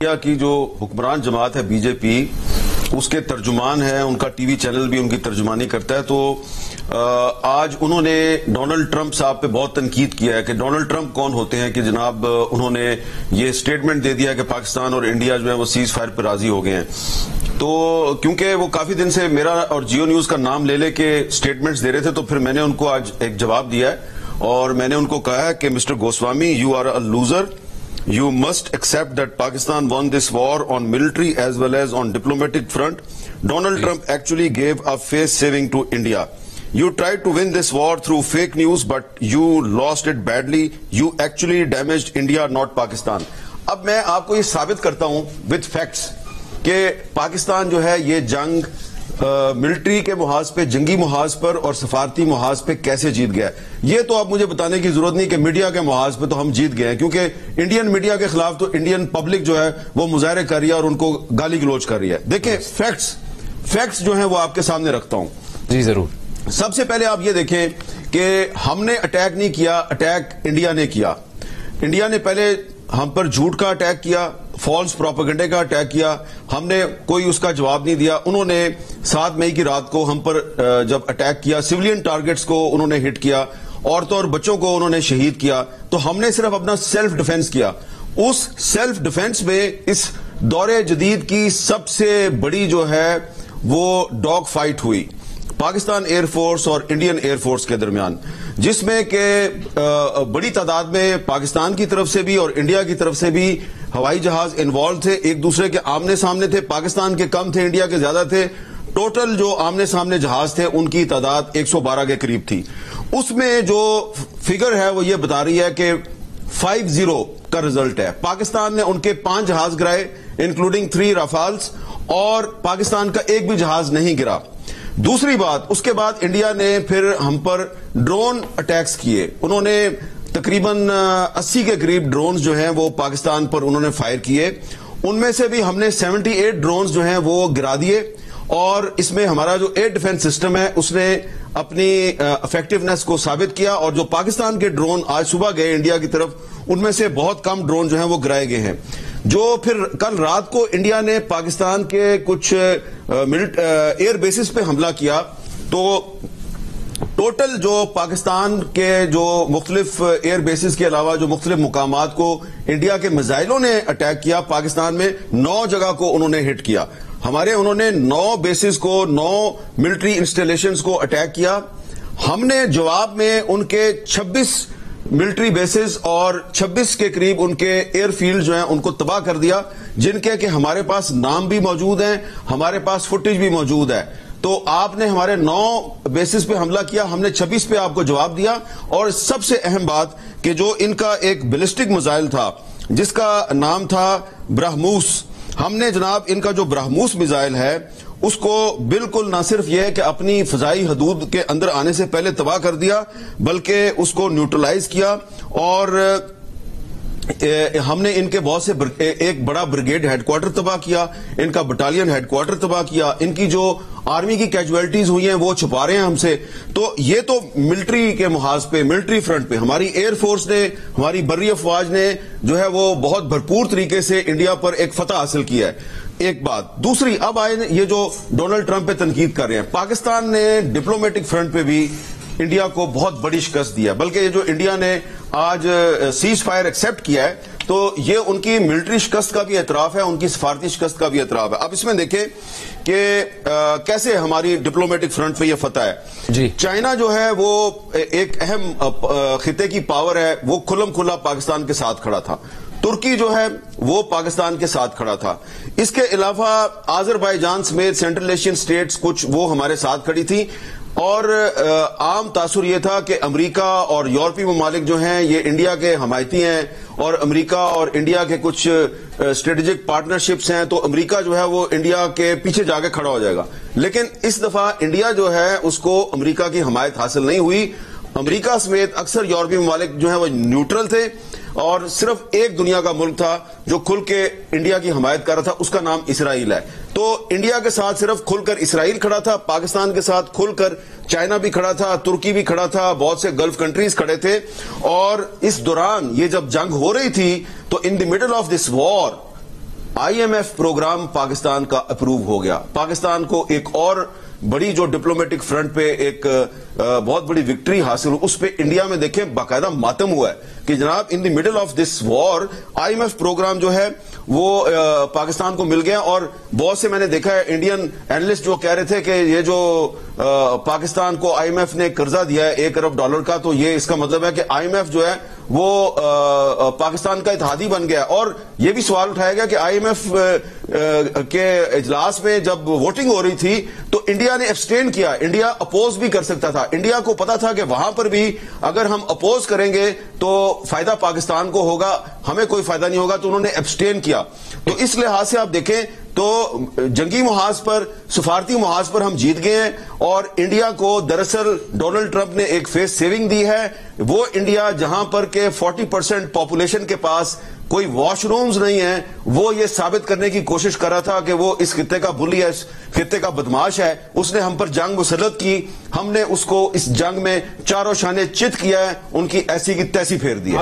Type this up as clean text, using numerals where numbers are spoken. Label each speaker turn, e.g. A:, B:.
A: India की जो हुक्मरान जमात है बीजेपी, उसके तर्जुमान है, उनका टीवी चैनल भी उनकी तर्जुमानी करता है। तो आज उन्होंने डोनाल्ड ट्रंप साहब पे बहुत तनकीद किया है कि डोनाल्ड ट्रंप कौन होते हैं कि जनाब उन्होंने ये स्टेटमेंट दे दिया कि पाकिस्तान और इंडिया जो है वो सीज फायर पर राजी हो गए हैं। तो क्योंकि वो काफी दिन से मेरा और जियो न्यूज का नाम ले के स्टेटमेंट्स दे रहे थे, तो फिर मैंने उनको आज एक जवाब दिया है और मैंने उनको कहा है कि mister Goswami, you are a loser. You must accept that Pakistan won this war on military as well as on diplomatic front. Donald Trump actually gave a face saving to India. You tried to win this war through fake news, but you lost it badly. You actually damaged India, not Pakistan. अब मैं आपको ये साबित करता हूं with facts कि पाकिस्तान जो है ये जंग मिलिट्री के मुहाज पे, जंगी मुहाज पर और सफारती मुहाज पे कैसे जीत गया। ये तो आप मुझे बताने की जरूरत नहीं कि मीडिया के मुहाज पे तो हम जीत गए हैं, क्योंकि इंडियन मीडिया के खिलाफ तो इंडियन पब्लिक जो है वो मुजाहरे कर रही है और उनको गाली गलौज कर रही है। देखिए फैक्ट्स जो है वो आपके सामने रखता हूं।
B: जी जरूर।
A: सबसे पहले आप ये देखें कि हमने अटैक नहीं किया, अटैक इंडिया ने किया। इंडिया ने पहले हम पर झूठ का अटैक किया, फॉल्स प्रोपेगेंडे का अटैक किया, हमने कोई उसका जवाब नहीं दिया। उन्होंने 7 मई की रात को हम पर जब अटैक किया, सिविलियन टारगेट्स को उन्होंने हिट किया, औरतों और बच्चों को उन्होंने शहीद किया। तो हमने सिर्फ अपना सेल्फ डिफेंस किया। उस सेल्फ डिफेंस में इस दौरे जदीद की सबसे बड़ी जो है वो डॉग फाइट हुई पाकिस्तान एयरफोर्स और इंडियन एयरफोर्स के दरमियान, जिसमें के बड़ी तादाद में पाकिस्तान की तरफ से भी और इंडिया की तरफ से भी हवाई जहाज इन्वॉल्व थे, एक दूसरे के आमने सामने थे। पाकिस्तान के कम थे, इंडिया के ज्यादा थे। टोटल जो आमने सामने जहाज थे उनकी तादाद 112 के करीब थी। उसमें जो फिगर है वो ये बता रही है कि 5-0 का रिजल्ट है। पाकिस्तान ने उनके 5 जहाज गिराए इंक्लूडिंग 3 राफाल्स, और पाकिस्तान का एक भी जहाज नहीं गिरा। दूसरी बात, उसके बाद इंडिया ने फिर हम पर ड्रोन अटैक्स किए। उन्होंने तकरीबन 80 के करीब ड्रोन्स जो हैं वो पाकिस्तान पर उन्होंने फायर किए। उनमें से भी हमने 78 ड्रोन्स जो हैं वो गिरा दिए, और इसमें हमारा जो एयर डिफेंस सिस्टम है उसने अपनी इफेक्टिवनेस को साबित किया। और जो पाकिस्तान के ड्रोन आज सुबह गए इंडिया की तरफ, उनमें से बहुत कम ड्रोन जो हैं वो गिराए गए हैं। जो फिर कल रात को इंडिया ने पाकिस्तान के कुछ एयर बेसिस पे हमला किया, तो टोटल जो पाकिस्तान के जो मुख्तलिफ एयर बेसिस के अलावा जो मुख्तलिफ मुकामात को इंडिया के मिसाइलों ने अटैक किया, पाकिस्तान में 9 जगह को उन्होंने हिट किया। उन्होंने 9 बेसिस को, 9 मिलिट्री इंस्टॉलेशंस को अटैक किया। हमने जवाब में उनके 26 मिलिट्री बेसिस और 26 के करीब उनके एयरफील्ड जो हैं उनको तबाह कर दिया, जिनके कि हमारे पास नाम भी मौजूद हैं, हमारे पास फुटेज भी मौजूद है। तो आपने हमारे 9 बेसिस पे हमला किया, हमने 26 पे आपको जवाब दिया। और सबसे अहम बात कि जो इनका एक बैलिस्टिक मिसाइल था जिसका नाम था ब्रह्मोस, हमने जनाब इनका जो ब्रह्मोस मिसाइल है उसको बिल्कुल न सिर्फ यह है कि अपनी फजाई हदूद के अंदर आने से पहले तबाह कर दिया, बल्कि उसको न्यूट्रलाइज किया। और हमने इनके बहुत से एक बड़ा ब्रिगेड हेडक्वार्टर तबाह किया, इनका बटालियन हेडक्वार्टर तबाह किया, इनकी जो आर्मी की कैजुअलिटीज हुई हैं वो छुपा रहे हैं हमसे। तो ये तो मिलिट्री के मुहाज पे, मिलिट्री फ्रंट पे हमारी एयरफोर्स ने, हमारी बर्री अफवाज ने जो है वो बहुत भरपूर तरीके से इंडिया पर एक फतह हासिल किया है। एक बात। दूसरी, अब आए ये जो डोनाल्ड ट्रंप पे तनकीद कर रहे हैं, पाकिस्तान ने डिप्लोमेटिक फ्रंट पे भी इंडिया को बहुत बड़ी शिकस्त दी है। बल्कि ये जो इंडिया ने आज सीज फायर एक्सेप्ट किया है, तो ये उनकी मिलिट्री शिकस्त का भी एतराफ है, उनकी सफारती शिकस्त का भी एतराफ है। अब इसमें देखें कि कैसे हमारी डिप्लोमेटिक फ्रंट पे ये फतह है।
B: जी।
A: चाइना जो है वो एक अहम खिते की पावर है, वो खुल्लम खुल्ला पाकिस्तान के साथ खड़ा था। तुर्की जो है वो पाकिस्तान के साथ खड़ा था। इसके अलावा आजरबाईजान समेत सेंट्रल एशियन स्टेट्स कुछ वो हमारे साथ खड़ी थी। और आम तासुर ये था कि अमेरिका और यूरोपीय ममालिक जो हैं ये इंडिया के हमायती हैं, और अमेरिका और इंडिया के कुछ स्ट्रेटेजिक पार्टनरशिप्स हैं, तो अमेरिका जो है वो इंडिया के पीछे जाके खड़ा हो जाएगा। लेकिन इस दफा इंडिया जो है उसको अमेरिका की हमायत हासिल नहीं हुई। अमेरिका समेत अक्सर यूरोपीय ममालिक जो है वो न्यूट्रल थे, और सिर्फ एक दुनिया का मुल्क था जो खुल के इंडिया की हमायत कर रहा था, उसका नाम इसराइल है। तो इंडिया के साथ सिर्फ खुलकर इसराइल खड़ा था, पाकिस्तान के साथ खुलकर चाइना भी खड़ा था, तुर्की भी खड़ा था, बहुत से गल्फ कंट्रीज खड़े थे। और इस दौरान ये जब जंग हो रही थी, तो in the middle of this war IMF programme Pakistan का अप्रूव हो गया। पाकिस्तान को एक और बड़ी जो डिप्लोमेटिक फ्रंट पे एक बहुत बड़ी विक्ट्री हासिल हुई, उस पे इंडिया में देखें बाकायदा मातम हुआ है कि जनाब in the middle of this war IMF programme जो है वो पाकिस्तान को मिल गया। और बहुत से मैंने देखा है इंडियन एनालिस्ट जो कह रहे थे कि ये जो पाकिस्तान को IMF ने कर्जा दिया है $1 अरब का, तो ये इसका मतलब है कि IMF जो है वो पाकिस्तान का इत्तेहादी बन गया। और ये भी सवाल उठाया गया कि IMF के इजलास में जब वोटिंग हो रही थी तो इंडिया ने एब्सटेन किया। इंडिया अपोज भी कर सकता था। इंडिया को पता था कि वहां पर भी अगर हम अपोज करेंगे तो फायदा पाकिस्तान को होगा, हमें कोई फायदा नहीं होगा, तो उन्होंने एब्सटेन किया। तो इस लिहाज से आप देखें तो जंगी मुहाज पर, सफारती मुहाज पर हम जीत गए हैं। और इंडिया को दरअसल डोनाल्ड ट्रंप ने एक फेस सेविंग दी है। वो इंडिया जहां पर के 40% पॉपुलेशन के पास कोई वॉशरूम्स नहीं है, वो ये साबित करने की कोशिश कर रहा था कि वो इस खित्ते का बुली है, इस खित्ते का बदमाश है। उसने हम पर जंग मुसल्लत की, हमने उसको इस जंग में चारों शाने चित किया है, उनकी ऐसी की तैसी फेर दी है।